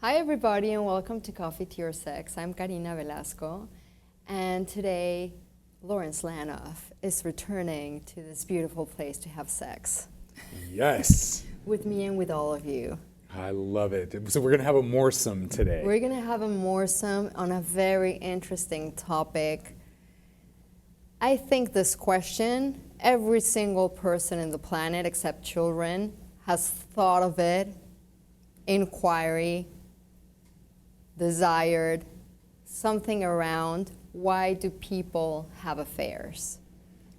Hi everybody and welcome to Coffee, Tea or Sex. I'm Karina Velasco and today Lawrence Lanoff is returning to this beautiful place to have sex. Yes. With me and with all of you. I love it. So we're going to have a moresome today. We're going to have a moresome on a very interesting topic. I think this question, every single person in the planet except children has thought of it, inquiry, desired, something around why do people have affairs?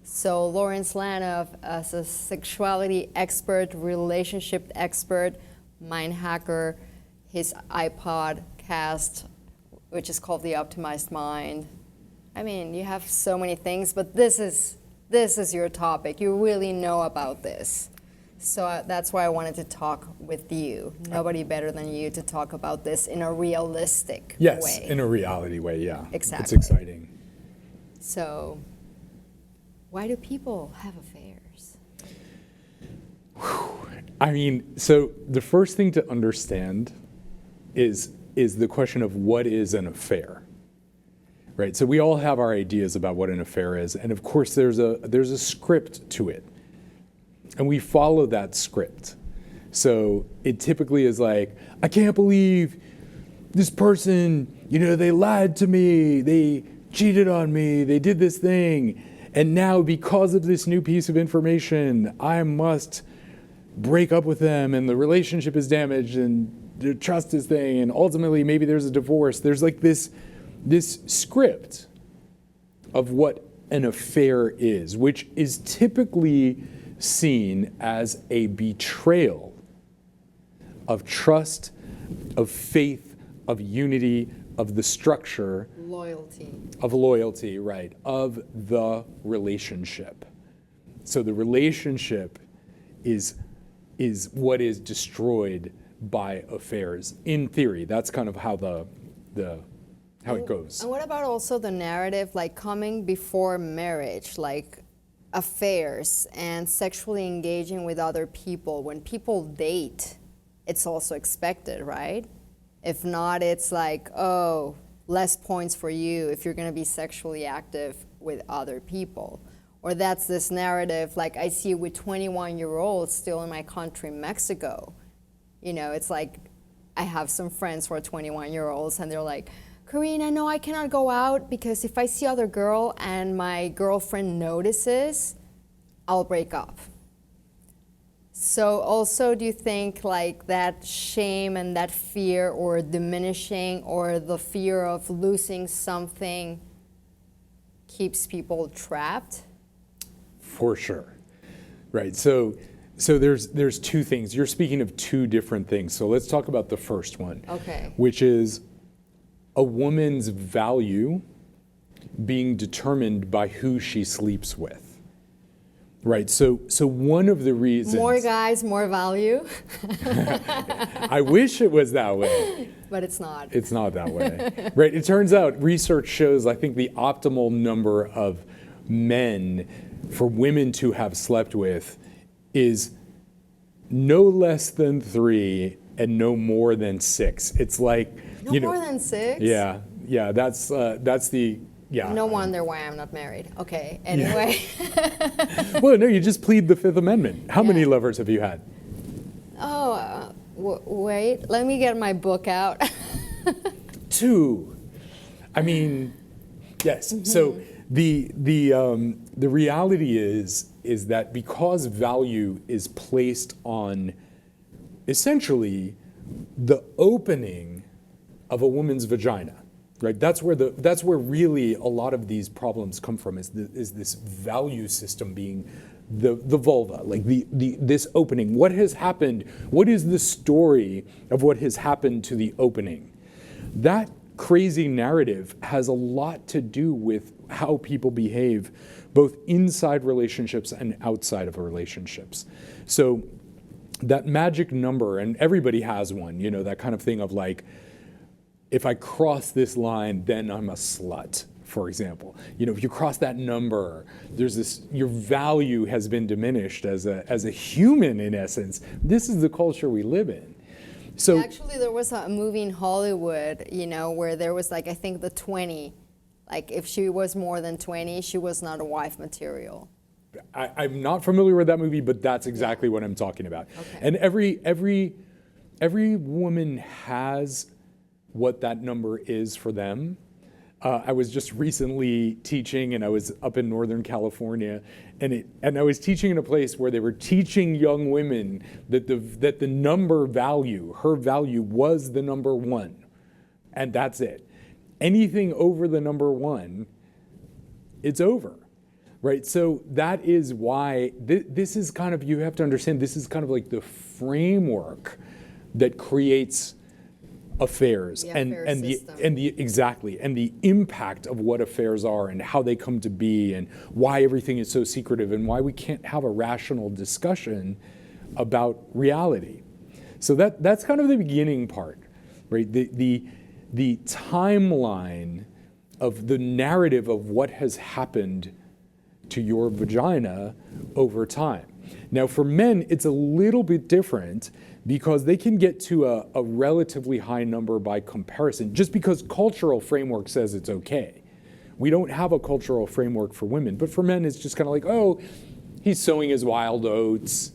So Lawrence Lanoff, as a sexuality expert, relationship expert, mind hacker, his iPod cast, which is called The Optimized Mind. I mean, you have so many things, but this is your topic. You really know about this. So that's why I wanted to talk with you. Nobody better than you to talk about this in a realistic way. Yes, in a reality way, yeah. Exactly. It's exciting. So, why do people have affairs? I mean, so the first thing to understand is the question of what is an affair, right? So we all have our ideas about what an affair is, and of course there's a script to it. And we follow that script. So it typically is like, I can't believe this person, they lied to me, they cheated on me, they did this thing. And now because of this new piece of information, I must break up with them and the relationship is damaged and the trust is thing and ultimately maybe there's a divorce. There's like this script of what an affair is, which is typically seen as a betrayal of trust, of faith, of unity, of the structure. Loyalty. Of loyalty, right, of the relationship. So the relationship is what is destroyed by affairs. In theory, that's kind of how how it goes. And what about also the narrative, like coming before marriage, like affairs and sexually engaging with other people? When people date, it's also expected, right? If not, it's like, oh, less points for you if you're going to be sexually active with other people. Or that's this narrative, like I see with 21-year-olds still in my country, Mexico. It's like I have some friends who are 21-year-olds and they're like, Karina, no, I cannot go out because if I see other girl and my girlfriend notices, I'll break up. So also, do you think like that shame and that fear or diminishing or the fear of losing something keeps people trapped? For sure, right? So there's two things. You're speaking of two different things. So let's talk about the first one, okay, which is a woman's value being determined by who she sleeps with. Right, so one of the reasons... More guys, more value. I wish it was that way. But it's not. It's not that way. Right, it turns out research shows, I think, the optimal number of men for women to have slept with is no less than 3 and no more than 6. It's like... No more than 6? Yeah, that's the... Yeah. No wonder why I'm not married. Okay, anyway. Yeah. Well, no, you just plead the Fifth Amendment. How many lovers have you had? Oh, wait, let me get my book out. 2. I mean, yes. Mm-hmm. So the reality is that because value is placed on essentially the opening of a woman's vagina, right? That's where really a lot of these problems come from. Is this value system being the vulva, like this opening? What has happened? What is the story of what has happened to the opening? That crazy narrative has a lot to do with how people behave, both inside relationships and outside of relationships. So that magic number, and everybody has one, that kind of thing of like, if I cross this line, then I'm a slut, for example. If you cross that number, there's this, your value has been diminished as a human in essence. This is the culture we live in. So Actually, there was a movie in Hollywood, where there was like, I think the 20, like if she was more than 20, she was not a wife material. I'm not familiar with that movie, but that's exactly what I'm talking about. Okay. And every woman has what that number is for them. I was just recently teaching, and I was up in Northern California, and I was teaching in a place where they were teaching young women that the number value, her value, was the number 1, and that's it. Anything over the number 1, it's over, right? So that is why this is kind of, you have to understand, this is kind of like the framework that creates affairs and the impact of what affairs are and how they come to be and why everything is so secretive and why we can't have a rational discussion about reality. So that's kind of the beginning part, right? The timeline of the narrative of what has happened to your vagina over time. Now for men, it's a little bit different because they can get to a relatively high number by comparison, just because cultural framework says it's okay. We don't have a cultural framework for women, but for men it's just kind of like, oh, he's sowing his wild oats,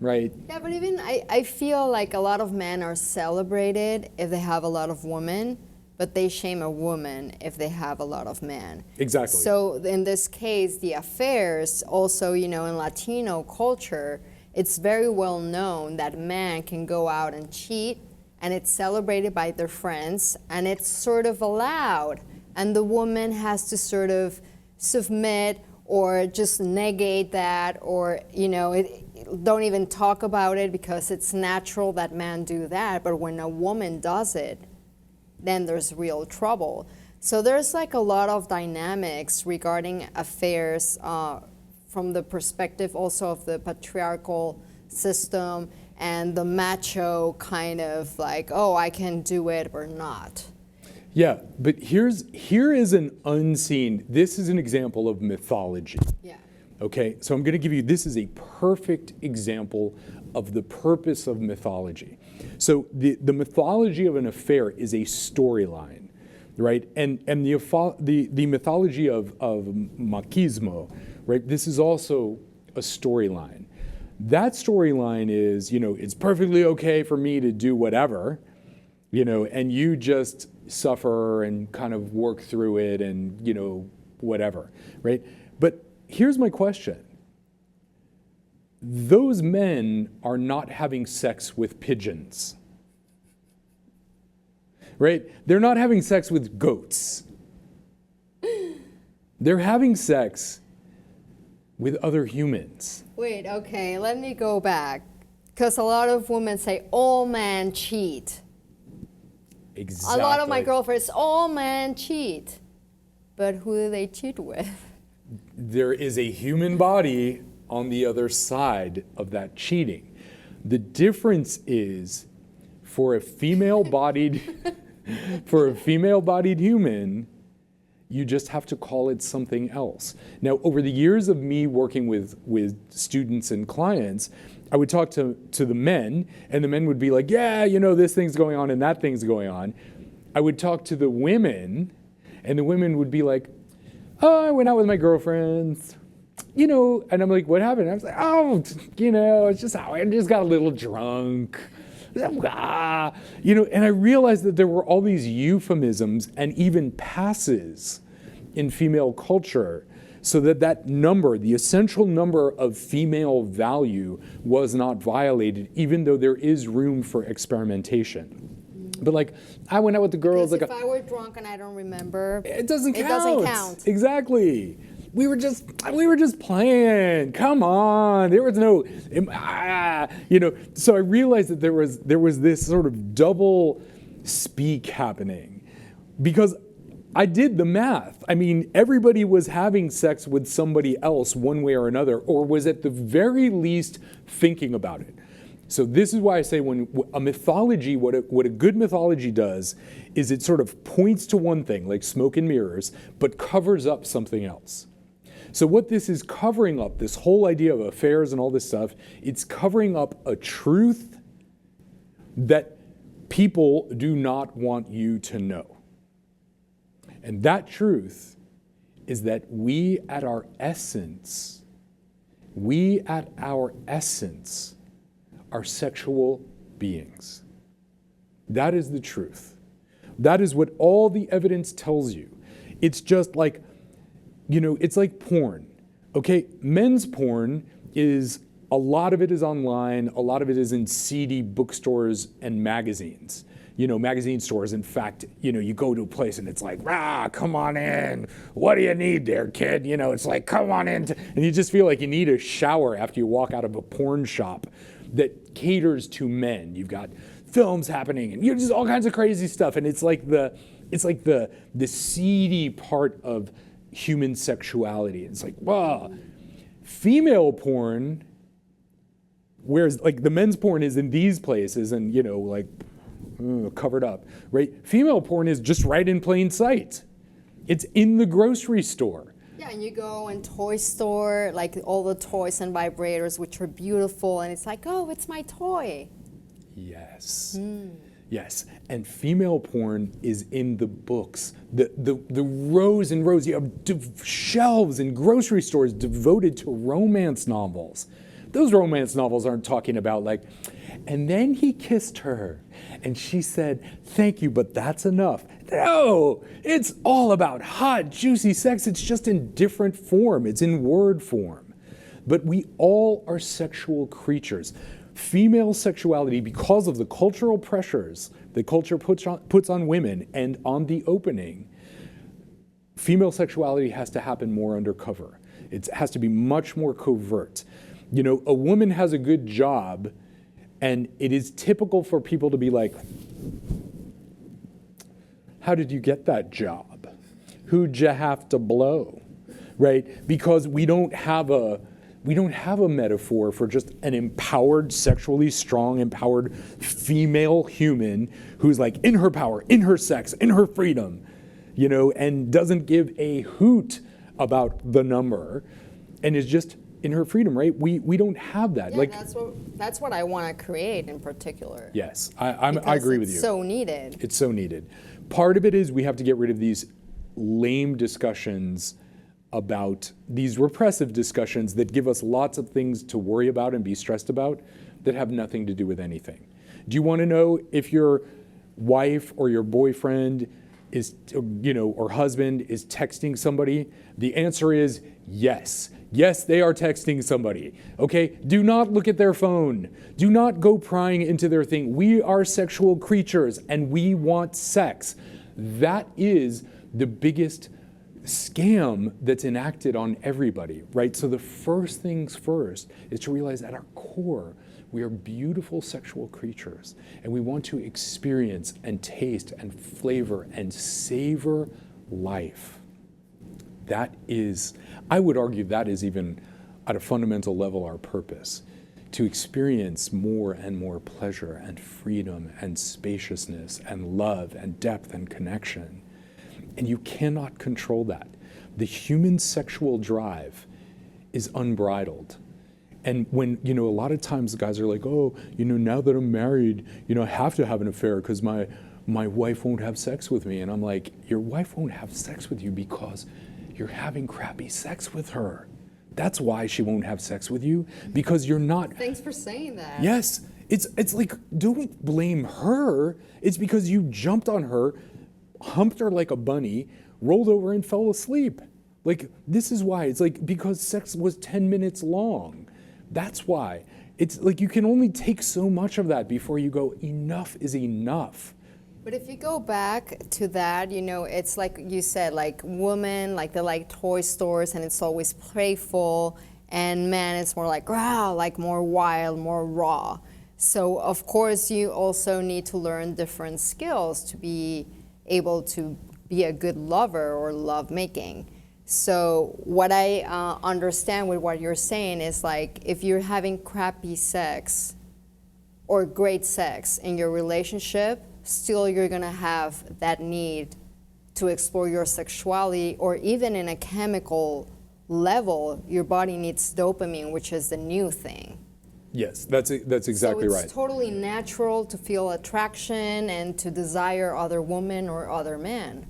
right? Yeah, but even I feel like a lot of men are celebrated if they have a lot of women, but they shame a woman if they have a lot of men. Exactly. So in this case, the affairs also, in Latino culture, it's very well known that men can go out and cheat, and it's celebrated by their friends, and it's sort of allowed. And the woman has to sort of submit or just negate that, or, don't even talk about it because it's natural that men do that. But when a woman does it, then there's real trouble. So there's like a lot of dynamics regarding affairs from the perspective also of the patriarchal system and the macho kind of like, oh, I can do it or not. Yeah, but here is an unseen, this is an example of mythology. Yeah. Okay, so I'm going to give you, this is a perfect example of the purpose of mythology. So the mythology of an affair is a storyline, right? And the mythology of machismo, right? This is also a storyline. That storyline is, it's perfectly okay for me to do whatever, and you just suffer and kind of work through it and, whatever, right? But here's my question. Those men are not having sex with pigeons, right? They're not having sex with goats. They're having sex with other humans. Wait, okay, let me go back. Because a lot of women say, all men cheat. Exactly. A lot of my girlfriends, all men cheat. But who do they cheat with? There is a human body on the other side of that cheating. The difference is for a female-bodied human, you just have to call it something else. Now, over the years of me working with students and clients, I would talk to the men, and the men would be like, yeah, this thing's going on and that thing's going on. I would talk to the women, and the women would be like, oh, I went out with my girlfriends, and I'm like, what happened? I was like, oh, it's just how I just got a little drunk. And I realized that there were all these euphemisms and even passes in female culture so that number, the essential number of female value, was not violated, even though there is room for experimentation. But like, I went out with the girls. Because if I were drunk and I don't remember, it doesn't count. It doesn't count. Exactly. We were just playing. Come on. There was no, So I realized that there was this sort of double speak happening, because I did the math. I mean, everybody was having sex with somebody else one way or another, or was at the very least thinking about it. So this is why I say when a mythology, what a good mythology does is it sort of points to one thing, like smoke and mirrors, but covers up something else. So what this is covering up, this whole idea of affairs and all this stuff, it's covering up a truth that people do not want you to know. And that truth is that we at our essence are sexual beings. That is the truth. That is what all the evidence tells you. It's just like, it's like porn. Okay, men's porn is, a lot of it is online, a lot of it is in seedy bookstores and magazines. Magazine stores, in fact, you go to a place and it's like, come on in. What do you need there, kid? It's like, come on in. And you just feel like you need a shower after you walk out of a porn shop that caters to men. You've got films happening and just all kinds of crazy stuff. And it's like the seedy part of human sexuality. It's like, female porn, whereas like the men's porn is in these places and, covered up, right? Female porn is just right in plain sight. It's in the grocery store. Yeah, and you go in toy store, like all the toys and vibrators, which are beautiful, and it's like, oh, it's my toy. Yes. Yes, and female porn is in the books. The rows and rows, you have shelves in grocery stores devoted to romance novels. Those romance novels aren't talking about like, and then he kissed her and she said, thank you, but that's enough. No, it's all about hot, juicy sex. It's just in different form. It's in word form. But we all are sexual creatures. Female sexuality, because of the cultural pressures the culture puts on women and on the opening, female sexuality has to happen more undercover. It has to be much more covert. A woman has a good job, and it is typical for people to be like, how did you get that job? Who'd you have to blow? Right? Because we don't have a metaphor for just an empowered, sexually strong, empowered female human who's like in her power, in her sex, in her freedom, and doesn't give a hoot about the number and is just in her freedom, right? We don't have that. Yeah, that's what I want to create in particular. Yes, I agree with you. It's so needed. It's so needed. Part of it is we have to get rid of these lame discussions about these repressive discussions that give us lots of things to worry about and be stressed about that have nothing to do with anything. Do you want to know if your wife or your boyfriend is, or husband is texting somebody? The answer is yes. Yes, they are texting somebody. Okay? Do not look at their phone. Do not go prying into their thing. We are sexual creatures and we want sex. That is the biggest scam that's enacted on everybody, right? So the first things first is to realize at our core, we are beautiful sexual creatures and we want to experience and taste and flavor and savor life. That is, I would argue that is even at a fundamental level our purpose, to experience more and more pleasure and freedom and spaciousness and love and depth and connection. And you cannot control that. The human sexual drive is unbridled. And when, a lot of times guys are like, oh, now that I'm married, I have to have an affair because my wife won't have sex with me. And I'm like, your wife won't have sex with you because you're having crappy sex with her. That's why she won't have sex with you, because you're not. Thanks for saying that. Yes, it's like, don't blame her. It's because you jumped on her, humped her like a bunny, rolled over and fell asleep. Like, this is why. It's like, because sex was 10 minutes long. That's why. It's like, you can only take so much of that before you go, enough is enough. But if you go back to that, it's like you said, like women, like they like toy stores and it's always playful, and man, it's more like, wow, like more wild, more raw. So of course you also need to learn different skills to be able to be a good lover or love making. So what I understand with what you're saying is like, if you're having crappy sex or great sex in your relationship, still you're gonna have that need to explore your sexuality, or even in a chemical level, your body needs dopamine, which is the new thing. Yes, that's exactly so right. it's totally natural to feel attraction and to desire other women or other men.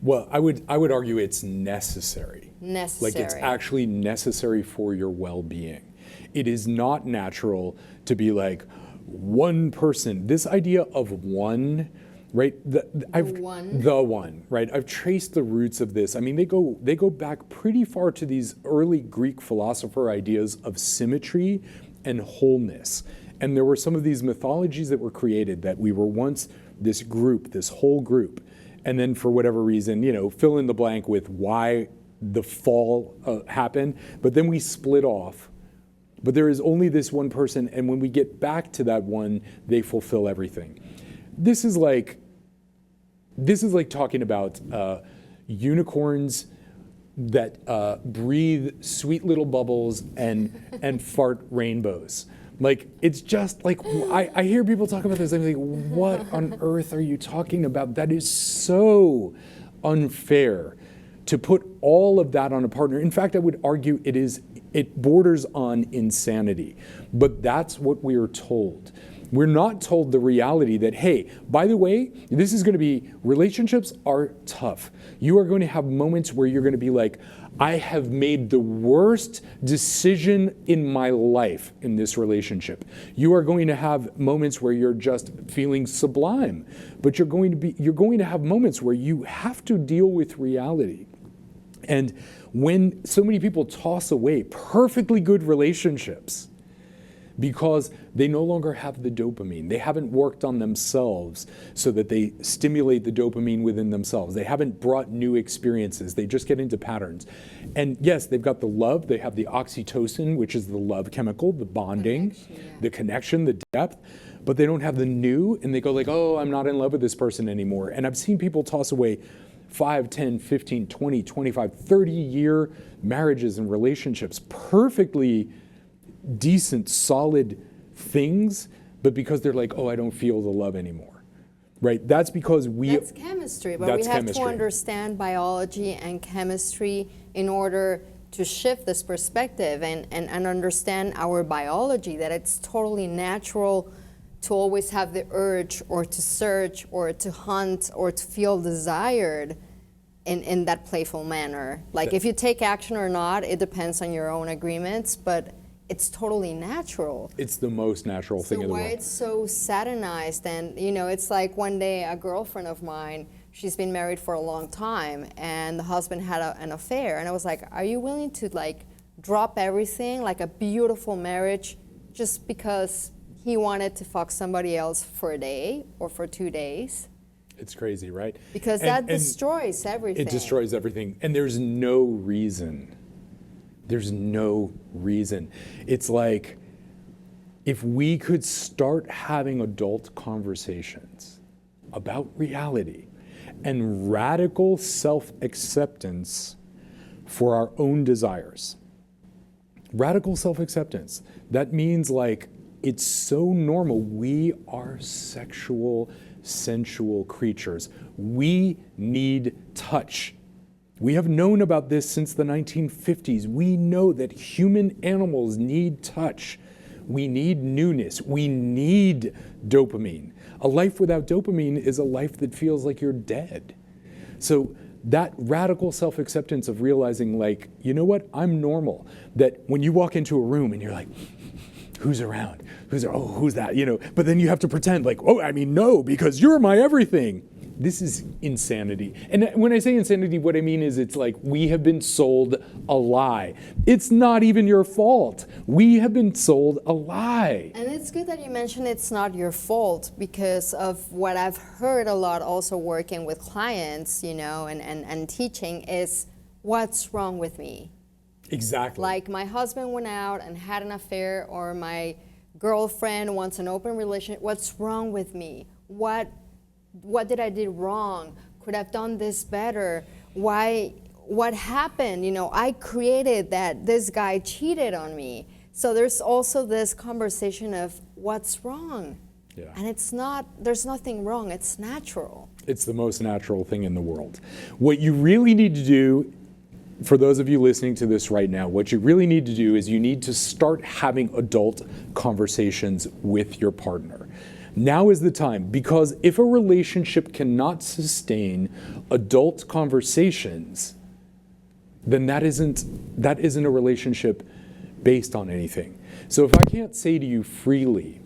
Well, I would argue it's necessary. Necessary. Like, it's actually necessary for your well-being. It is not natural to be like one person. This idea of one, right? The one, right? I've traced the roots of this. I mean, they go back pretty far to these early Greek philosopher ideas of symmetry and wholeness. And there were some of these mythologies that were created that we were once this group, this whole group. And then for whatever reason, fill in the blank with why the fall happened. But then we split off. But there is only this one person. And when we get back to that one, they fulfill everything. This is like talking about unicorns that breathe sweet little bubbles and fart rainbows. Like, it's just like, I hear people talk about this, I'm like, what on earth are you talking about? That is so unfair to put all of that on a partner. In fact, I would argue it borders on insanity, but that's what we are told. We're not told the reality that, hey, by the way, this is going to be, relationships are tough. You are going to have moments where you're going to be like, I have made the worst decision in my life in this relationship. You are going to have moments where you're just feeling sublime, but you're going to have moments where you have to deal with reality. And when so many people toss away perfectly good relationships because they no longer have the dopamine. They haven't worked on themselves so that they stimulate the dopamine within themselves. They haven't brought new experiences. They just get into patterns. And yes, they've got the love. They have the oxytocin, which is the love chemical, the bonding, the connection, the depth. But they don't have the new, and they go like, oh, I'm not in love with this person anymore. And I've seen people toss away 5, 10, 15, 20, 25, 30-year marriages and relationships, perfectly decent, solid things, but because they're like, oh, I don't feel the love anymore, right? That's because That's chemistry, but we have to understand biology and chemistry in order to shift this perspective and understand our biology, that it's totally natural to always have the urge or to search or to hunt or to feel desired in that playful manner. Like, if you take action or not, it depends on your own agreements, but it's totally natural. It's the most natural thing in the world. So why it's so satanized? And it's like one day a girlfriend of mine, she's been married for a long time, and the husband had an affair, and I was like, are you willing to drop everything, like a beautiful marriage, just because he wanted to fuck somebody else for a day or for 2 days? It's crazy, right? Because that destroys everything. It destroys everything, and there's no reason. There's no reason. It's like, if we could start having adult conversations about reality and radical self-acceptance for our own desires. Radical self-acceptance. That means it's so normal. We are sexual, sensual creatures. We need touch. We have known about this since the 1950s. We know that human animals need touch. We need newness. We need dopamine. A life without dopamine is a life that feels like you're dead. So that radical self-acceptance of realizing, you know what, I'm normal. That when you walk into a room and you're like, who's around? Who's that? But then you have to pretend no, because you're my everything. This is insanity. And when I say insanity, what I mean is it's like we have been sold a lie. It's not even your fault. We have been sold a lie. And it's good that you mentioned it's not your fault, because of what I've heard a lot also working with clients, and teaching is, what's wrong with me? Exactly. Like, my husband went out and had an affair, or my girlfriend wants an open relationship. What's wrong with me? What did I do wrong? Could I have done this better? What happened? I created that. This guy cheated on me. So there's also this conversation of what's wrong. Yeah. And there's nothing wrong. It's natural. It's the most natural thing in the world. What you really need to do for those of you listening to this right now, what you really need to do is you need to start having adult conversations with your partner. Now is the time, because if a relationship cannot sustain adult conversations, then that isn't a relationship based on anything. So if I can't say to you freely,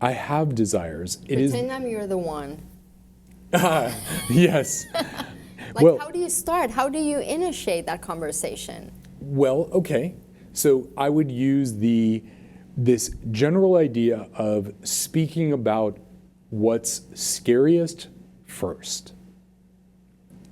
I have desires, Pretend you're the one. Yes. Like, well, how do you start? How do you initiate that conversation? Well, okay. So I would use this general idea of speaking about what's scariest first.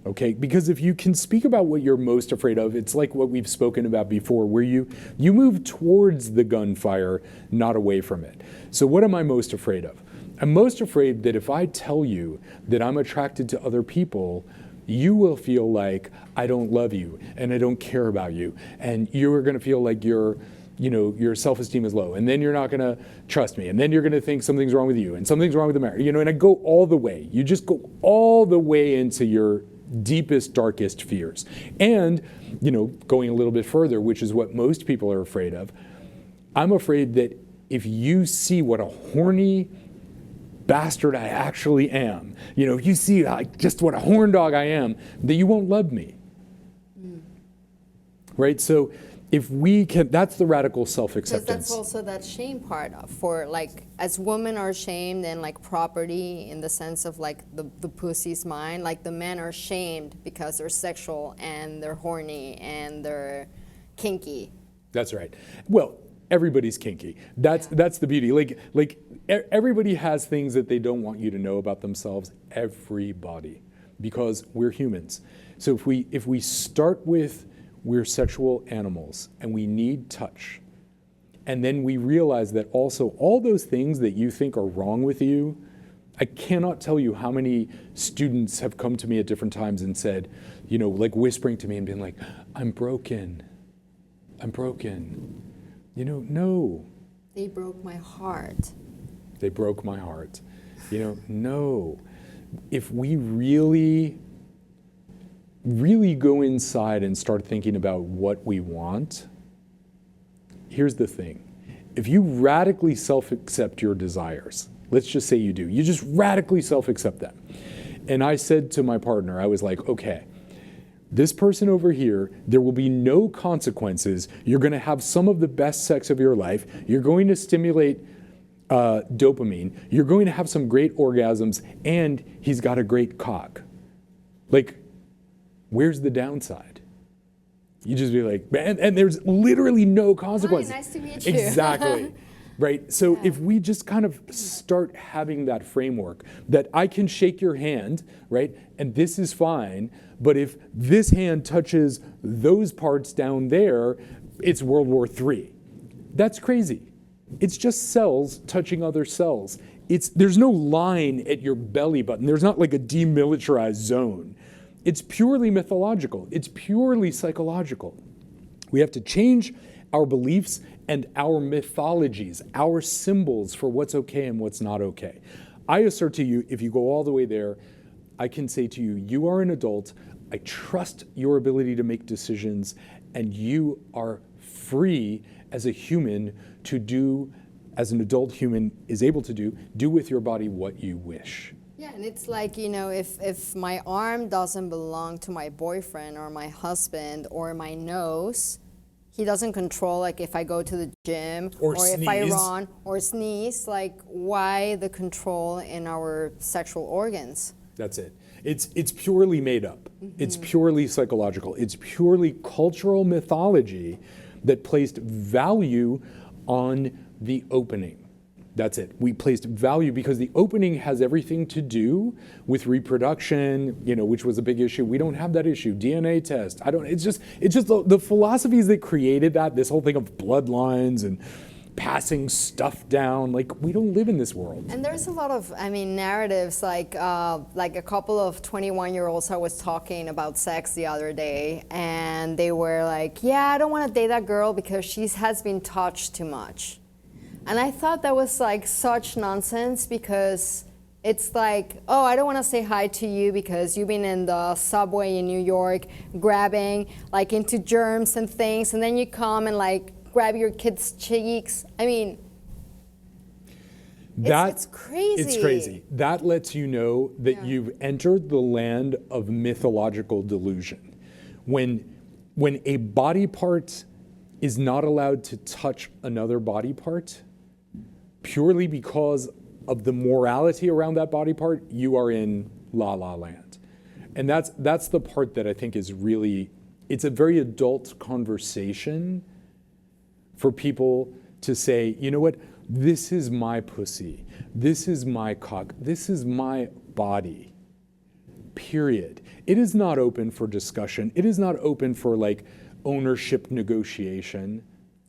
Okay, because if you can speak about what you're most afraid of, it's like what we've spoken about before, where you move towards the gunfire, not away from it. So what am I most afraid of? I'm most afraid that if I tell you that I'm attracted to other people, you will feel like I don't love you and I don't care about you, and you're going to feel like your self-esteem is low, and then you're not going to trust me, and then you're going to think something's wrong with you and something's wrong with the marriage. And I go all the way. You just go all the way into your deepest, darkest fears. And, going a little bit further, which is what most people are afraid of, I'm afraid that if you see what a horny bastard I actually am, if you see just what a horn dog I am, that you won't love me. Right? So if we can, that's the radical self-acceptance. Because that's also that shame part for as women are shamed and property in the sense of the pussy's mine, the men are shamed because they're sexual and they're horny and they're kinky. That's right. Well, everybody's kinky. That's the beauty. Everybody has things that they don't want you to know about themselves. Everybody, because we're humans. So if we start with we're sexual animals and we need touch, and then we realize that also all those things that you think are wrong with you, I cannot tell you how many students have come to me at different times and said, whispering to me and being like, I'm broken. No. They broke my heart. They broke my heart. No. If we really go inside and start thinking about what we want, here's the thing. If you radically self-accept your desires, let's just say you do, you just radically self-accept them. And I said to my partner, I was like, okay, this person over here, there will be no consequences. You're going to have some of the best sex of your life. You're going to stimulate dopamine. You're going to have some great orgasms, and he's got a great cock. Where's the downside? You just be like, and there's literally no consequences. Hi, nice to meet you. Exactly. Right? So if we just kind of start having that framework that I can shake your hand, right? And this is fine, but if this hand touches those parts down there, it's World War III. That's crazy. It's just cells touching other cells. There's no line at your belly button. There's not a demilitarized zone. It's purely mythological. It's purely psychological. We have to change our beliefs and our mythologies, our symbols for what's okay and what's not okay. I assert to you, if you go all the way there, I can say to you, you are an adult. I trust your ability to make decisions, and you are free as a human to do, as an adult human is able to do with your body what you wish. Yeah, and it's if my arm doesn't belong to my boyfriend or my husband or my nose, he doesn't control if I go to the gym or if I run or sneeze, why the control in our sexual organs? That's it. It's purely made up. Mm-hmm. It's purely psychological. It's purely cultural mythology that placed value on the opening. That's it. We placed value because the opening has everything to do with reproduction, which was a big issue. We don't have that issue. DNA test. It's just the philosophies that created that, this whole thing of bloodlines and passing stuff down. We don't live in this world. And there's a lot of, narratives, like a couple of 21-year-olds I was talking about sex the other day, and they were like, yeah, I don't want to date that girl because she has been touched too much. And I thought that was such nonsense, because It's like, oh, I don't want to say hi to you because you've been in the subway in New York grabbing like into germs and things, and then you come and like grab your kid's cheeks. I mean, it's crazy. It's crazy. That lets you know that you've entered the land of mythological delusion. When a body part is not allowed to touch another body part, purely because of the morality around that body part, you are in la la land. And that's the part that I think is really, it's a very adult conversation for people to say, you know what, this is my pussy, this is my cock, this is my body, period. It is not open for discussion. It is not open for like ownership negotiation.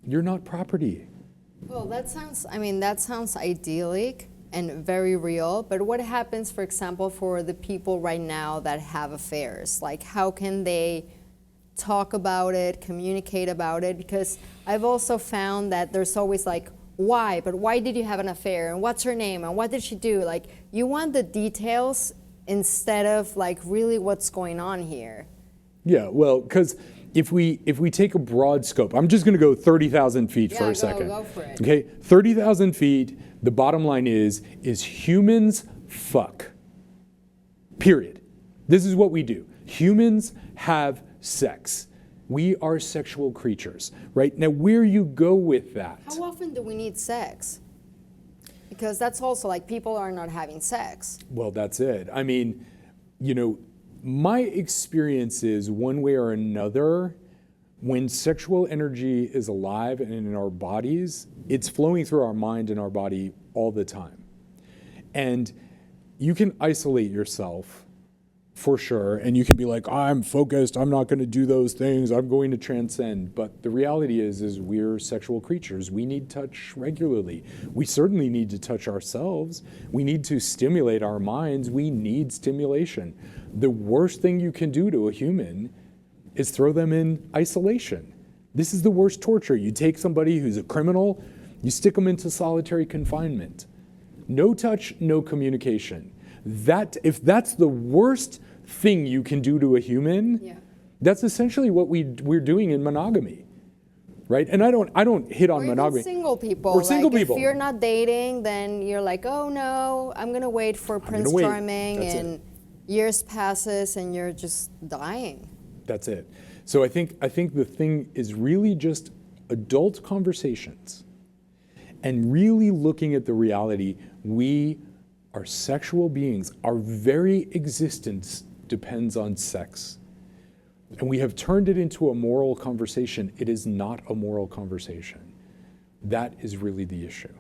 You're not property. Well, that sounds idyllic and very real, but what happens, for example, for the people right now that have affairs? Like, how can they talk about it, communicate about it? Because I've also found that there's always like, why? But why did you have an affair? And what's her name? And what did she do? Like, you want the details instead of like really what's going on here. Yeah, well, because if we take a broad scope, I'm just going to go 30,000 feet for a second. Go for it. Okay, 30,000 feet. The bottom line is humans fuck. Period. This is what we do. Humans have sex. We are sexual creatures, right? Now, where you go with that? How often do we need sex? Because that's also like people are not having sex. Well, that's it. I mean, you know, my experience is one way or another, when sexual energy is alive and in our bodies, it's flowing through our mind and our body all the time. And you can isolate yourself for sure, and you can be like, I'm focused, I'm not going to do those things, I'm going to transcend. But the reality is we're sexual creatures. We need touch regularly. We certainly need to touch ourselves. We need to stimulate our minds. We need stimulation. The worst thing you can do to a human is throw them in isolation. This is the worst torture. You take somebody who's a criminal, you stick them into solitary confinement. No touch, no communication. If that's the worst thing you can do to a human, that's essentially what we're doing in monogamy, right? And I don't hit on monogamy. Or single people. Or single people. If you're not dating, then you're like, oh no, I'm gonna wait for Prince Charming, and years passes and you're just dying. That's it. So I think the thing is really just adult conversations and really looking at the reality. We are sexual beings. Our very existence depends on sex. And we have turned it into a moral conversation. It is not a moral conversation. That is really the issue.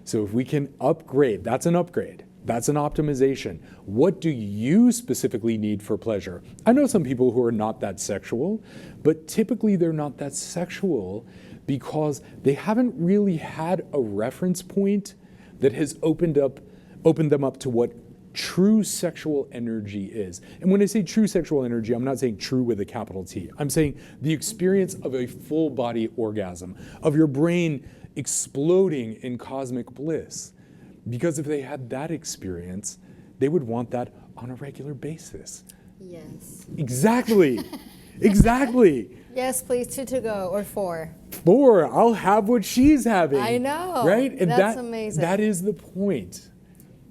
So if we can upgrade, that's an upgrade. That's an optimization. What do you specifically need for pleasure? I know some people who are not that sexual, but typically they're not that sexual because they haven't really had a reference point that has opened them up to what true sexual energy is. And when I say true sexual energy, I'm not saying true with a capital T. I'm saying the experience of a full body orgasm, of your brain exploding in cosmic bliss. Because if they had that experience, they would want that on a regular basis. Yes. Exactly. Exactly. Yes, please, 2 to go, or 4. 4, I'll have what she's having. I know. Right? And that's amazing. That is the point.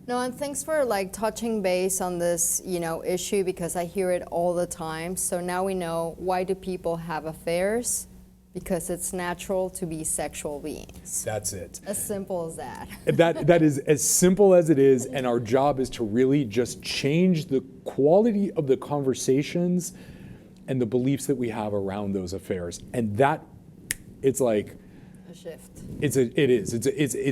No, and thanks for like touching base on this, issue, because I hear it all the time. So now we know, why do people have affairs? Because it's natural to be sexual beings. That's it. As simple as that. That is as simple as it is, and our job is to really just change the quality of the conversations and the beliefs that we have around those affairs. And that, it's like a shift. It's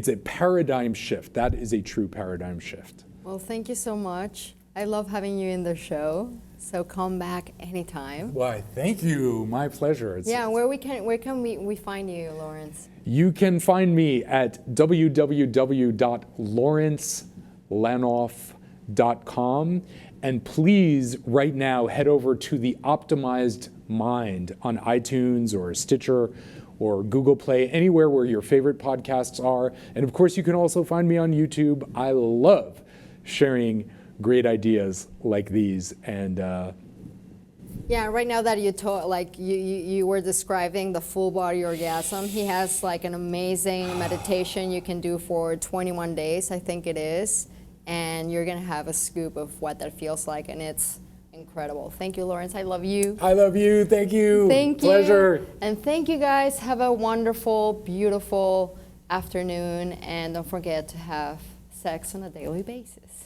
a paradigm shift. That is a true paradigm shift. Well, thank you so much. I love having you in the show. So come back anytime. Why, thank you. My pleasure. Where can we find you, Lawrence? You can find me at www.lawrencelanoff.com. And please, right now, head over to the Optimized Mind on iTunes or Stitcher or Google Play, anywhere where your favorite podcasts are. And of course, you can also find me on YouTube. I love sharing great ideas like these. And yeah, right now that you were describing the full body orgasm, he has like an amazing meditation you can do for 21 days, I think it is, and you're gonna have a scoop of what that feels like, and it's incredible. Thank you, Lawrence. I love you. I love you. Thank you. Thank you. Pleasure. And thank you guys. Have a wonderful, beautiful afternoon, and don't forget to have sex on a daily basis.